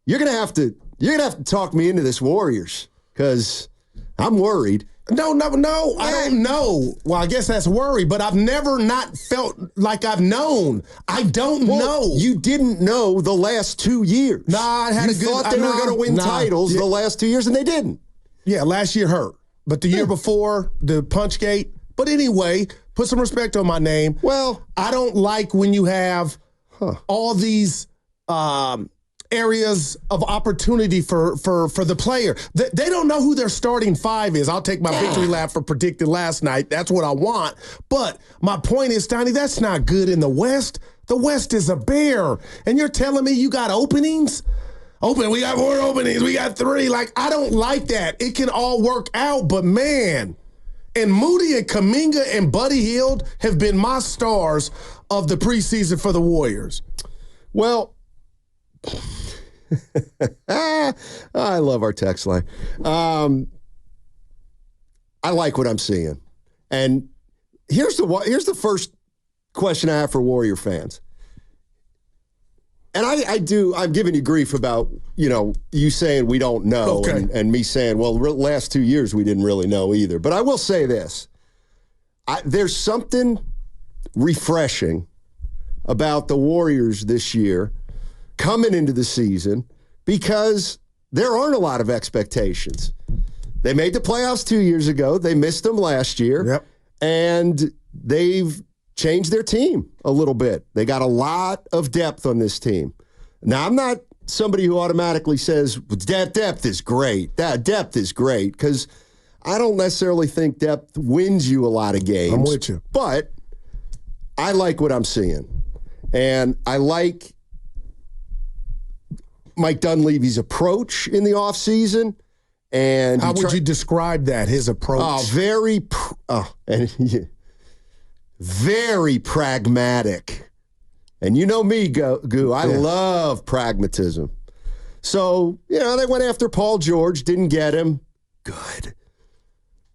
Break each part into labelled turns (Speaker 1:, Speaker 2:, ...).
Speaker 1: you're gonna have to talk me into this Warriors because I'm worried.
Speaker 2: No, I don't know. Well, I guess that's worry, but I've never not felt like I've known. I don't know.
Speaker 1: You didn't know the last 2 years.
Speaker 2: Nah, I had
Speaker 1: you thought they were going to win titles the last 2 years, and they didn't.
Speaker 2: Yeah, last year hurt. But the year before, the Punchgate. But anyway, put some respect on my name.
Speaker 1: Well,
Speaker 2: I don't like when you have all these areas of opportunity for the player. They don't know who their starting five is. I'll take my victory lap for predicted last night. That's what I want. But my point is, Steiny, that's not good in the West. The West is a bear. And you're telling me you got openings? We got 4 openings. We got 3. Like, I don't like that. It can all work out, but man. And Moody and Kuminga and Buddy Hield have been my stars of the preseason for the Warriors.
Speaker 1: Well, I love our text line. I like what I'm seeing. And here's the first question I have for Warrior fans. And I'm giving you grief about, you saying we don't know and me saying, well, the last 2 years we didn't really know either. But I will say this. There's something refreshing about the Warriors this year coming into the season because there aren't a lot of expectations. They made the playoffs 2 years ago. They missed them last year.
Speaker 2: Yep. And
Speaker 1: they've changed their team a little bit. They got a lot of depth on this team. Now, I'm not somebody who automatically says depth is great. That depth is great because I don't necessarily think depth wins you a lot of games.
Speaker 2: I'm with you.
Speaker 1: But I like what I'm seeing. And I like Mike Dunleavy's approach in the offseason. And
Speaker 2: how would you describe that, his approach?
Speaker 1: Very pragmatic. And you know me, Goo. I love pragmatism. So, they went after Paul George, didn't get him. Good.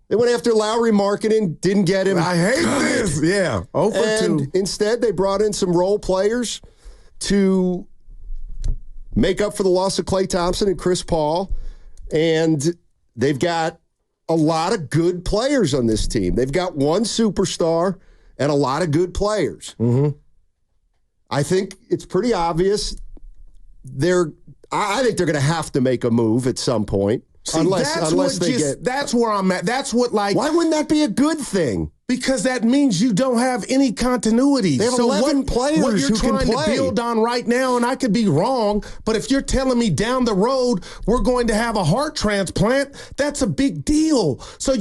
Speaker 1: They went after Lowry Markkanen, didn't get him.
Speaker 2: I hate this. Yeah. 0 for 2.
Speaker 1: Instead, they brought in some role players to make up for the loss of Klay Thompson and Chris Paul. And they've got a lot of good players on this team. They've got one superstar and a lot of good players.
Speaker 2: Mm-hmm.
Speaker 1: I think it's pretty obvious. I think they're going to have to make a move at some point.
Speaker 2: See, that's where I'm at. That's what,
Speaker 1: why wouldn't that be a good thing?
Speaker 2: Because that means you don't have any continuity.
Speaker 1: They have 11 players
Speaker 2: what you're
Speaker 1: who can
Speaker 2: trying
Speaker 1: play.
Speaker 2: to build on right now, and I could be wrong, but if you're telling me down the road we're going to have a heart transplant, that's a big deal. So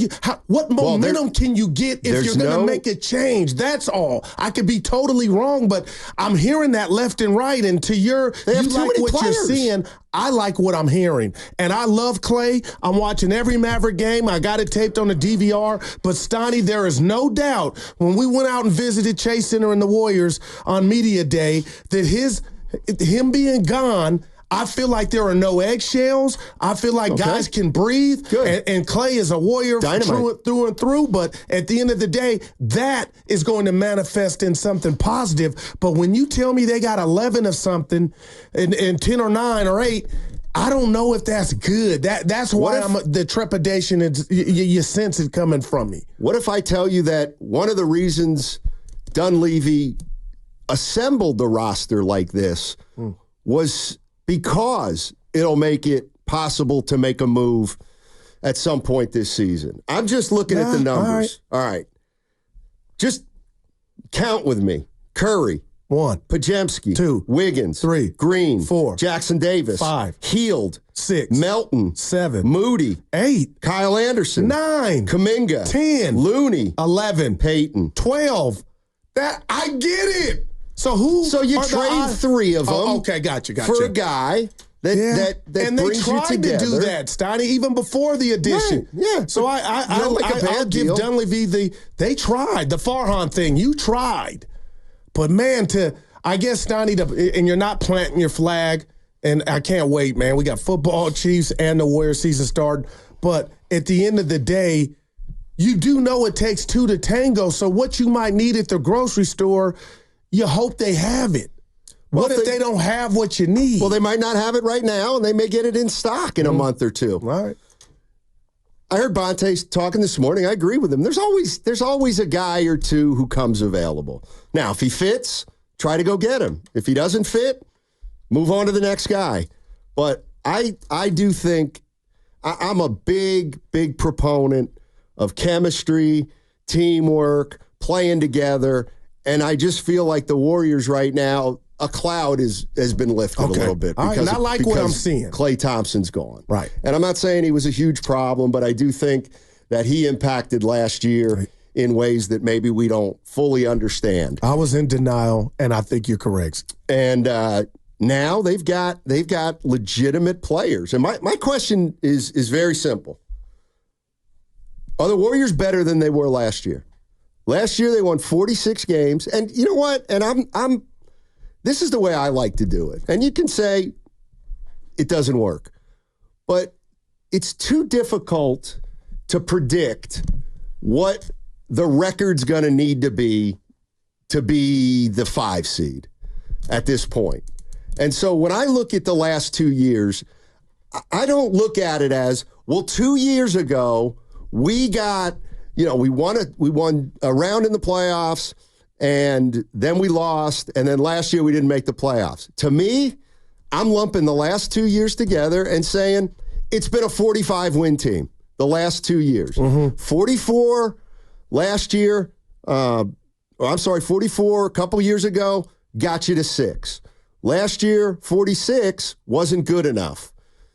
Speaker 2: what momentum can you get if you're going to make a change? That's all. I could be totally wrong, but I'm hearing that left and right, and you like what you're seeing. I like what I'm hearing, and I love Klay. I'm watching every Maverick game. I got it taped on the DVR, but Steiny, there is no doubt when we went out and visited Chase Center and the Warriors on Media Day that him being gone, I feel like there are no eggshells. I feel like guys can breathe. And Klay is a Warrior through and through. But at the end of the day, that is going to manifest in something positive. But when you tell me they got 11 of something and 10 or 9 or 8, I don't know if that's good. That's why the trepidation is you sense it coming from me.
Speaker 1: What if I tell you that one of the reasons Dunleavy assembled the roster like this was because it'll make it possible to make a move at some point this season? I'm just looking at the numbers. All right. Just count with me. Curry.
Speaker 2: 1.
Speaker 1: Pajemski.
Speaker 2: 2.
Speaker 1: Wiggins.
Speaker 2: 3.
Speaker 1: Green.
Speaker 2: 4.
Speaker 1: Jackson Davis.
Speaker 2: 5.
Speaker 1: Heald.
Speaker 2: 6.
Speaker 1: Melton.
Speaker 2: 7.
Speaker 1: Moody.
Speaker 2: 8.
Speaker 1: Kyle Anderson.
Speaker 2: 9.
Speaker 1: Kuminga.
Speaker 2: 10.
Speaker 1: Looney.
Speaker 2: 11.
Speaker 1: Payton.
Speaker 2: 12. I get it. So
Speaker 1: you trade 3 of them.
Speaker 2: Okay, got you.
Speaker 1: For a guy that
Speaker 2: and
Speaker 1: brings you together.
Speaker 2: And they tried to do that, Steiny, even before the addition.
Speaker 1: Right, yeah.
Speaker 2: So I'll give Dunleavy they tried. The Farhan thing, you tried. But, man, I guess, Steiny, and you're not planting your flag, and I can't wait, man. We got football, Chiefs, and the Warrior season starting. But at the end of the day, you do know it takes 2 to tango. So what you might need at the grocery store, you hope they have it. What if they don't have what you need?
Speaker 1: Well, they might not have it right now, and they may get it in stock in a month or two.
Speaker 2: Right.
Speaker 1: I heard Bonte talking this morning. I agree with him. There's always a guy or two who comes available. Now, if he fits, try to go get him. If he doesn't fit, move on to the next guy. But I do think I'm a big proponent of chemistry, teamwork, playing together, and I just feel like the Warriors right now, a cloud has been lifted a little bit.
Speaker 2: Because I like what I'm seeing.
Speaker 1: Klay Thompson's gone.
Speaker 2: Right.
Speaker 1: And I'm not saying he was a huge problem, but I do think that he impacted last year in ways that maybe we don't fully understand.
Speaker 2: I was in denial, and I think you're correct.
Speaker 1: And now they've got legitimate players. And my question is very simple. Are the Warriors better than they were last year? Last year they won 46 games. And you know what? And this is the way I like to do it. And you can say it doesn't work. But it's too difficult to predict what the record's going to need to be the 5 seed at this point. And so when I look at the last 2 years, I don't look at it as, well, 2 years ago, we won a round in the playoffs, and then we lost, and then last year we didn't make the playoffs. To me, I'm lumping the last 2 years together and saying it's been a 45-win team the last 2 years. 44 last year, 44 a couple years ago got you to 6. Last year, 46 wasn't good enough.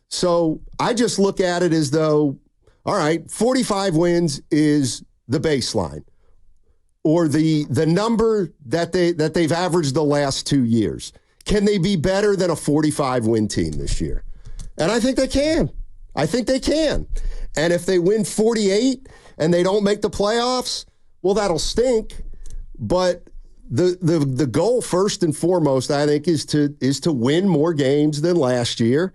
Speaker 1: So I just look at it as though, all right, 45 wins is the baseline, or the number that they've averaged the last 2 years. Can they be better than a 45-win team this year? And I think they can. And if they win 48 and they don't make the playoffs, well, that'll stink. But the goal, first and foremost, I think, is to win more games than last year.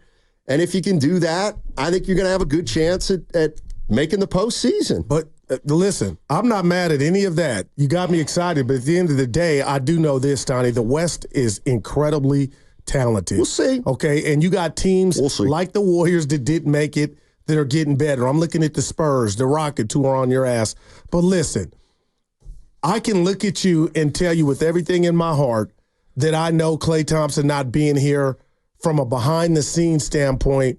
Speaker 1: And if you can do that, I think you're going to have a good chance at making the postseason.
Speaker 2: But listen, I'm not mad at any of that. You got me excited. But at the end of the day, I do know this, Steiny. The West is incredibly talented.
Speaker 1: We'll see.
Speaker 2: Okay, and you got teams like the Warriors that didn't make it that are getting better. I'm looking at the Spurs, the Rockets, who are on your ass. But listen, I can look at you and tell you with everything in my heart that I know Klay Thompson not being here from a behind-the-scenes standpoint,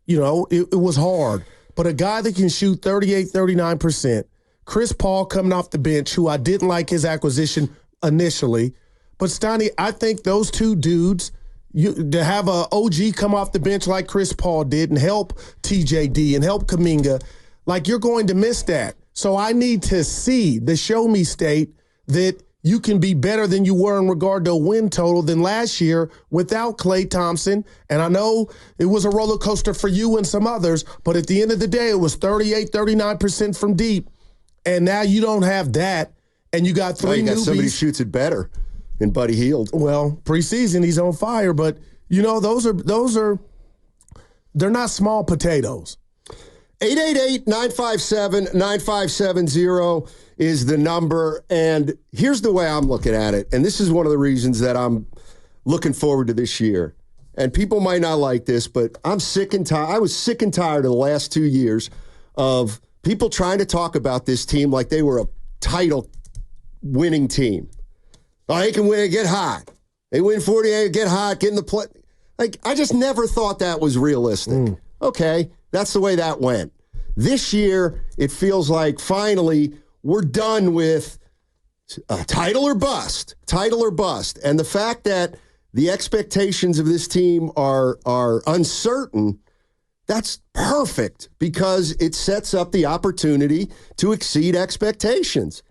Speaker 2: it was hard. But a guy that can shoot 38, 39%, Chris Paul coming off the bench, who I didn't like his acquisition initially. But, Steiny, I think those two dudes, to have a OG come off the bench like Chris Paul did and help TJD and help Kuminga, like you're going to miss that. So I need to see the show me state that you can be better than you were in regard to a win total than last year without Klay Thompson. And I know it was a roller coaster for you and some others, but at the end of the day, it was 38, 39% from deep. And now you don't have that, and you got three newbies.
Speaker 1: Somebody who shoots it better in Buddy Hield.
Speaker 2: Well, preseason, he's on fire, but, those are they're not small potatoes.
Speaker 1: 888-957-9570 is the number. And here's the way I'm looking at it. And this is one of the reasons that I'm looking forward to this year. And people might not like this, but I'm sick and tired. I was sick and tired of the last 2 years of people trying to talk about this team like they were a title-winning team. Oh, they can win, get hot. They win 48, get hot, get in the play. Like, I just never thought that was realistic. Okay, that's the way that went. This year, it feels like finally we're done with title or bust. And the fact that the expectations of this team are uncertain, that's perfect because it sets up the opportunity to exceed expectations.